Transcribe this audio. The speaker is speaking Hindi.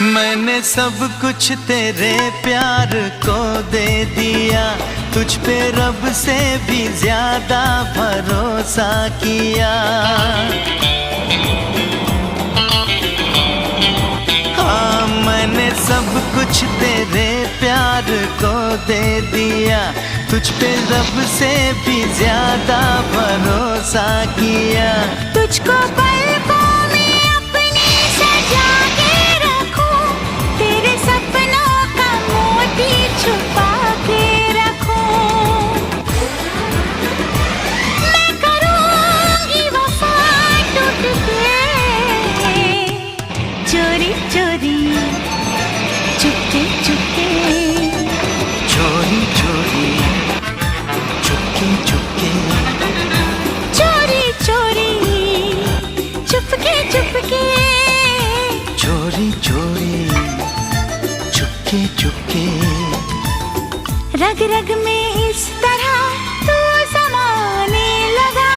मैंने सब कुछ तेरे प्यार को दे दिया, तुझ पे रब से भी ज्यादा भरोसा किया। हाँ, मैंने सब कुछ तेरे प्यार को दे दिया, तुझ पे रब से भी ज्यादा भरोसा किया। तुझको पलकों में अपनी सजा के रखूं, तेरे सपनों का मोती छुपा के रखूं। मैं करूंगी वफा टूट के, चोरी चोरी चुपके चुपके, चोरी चोरी चुपके चुपके, चोरी चोरी चुपके चुपके, चोरी चोरी चुपके चुपके। रग रग में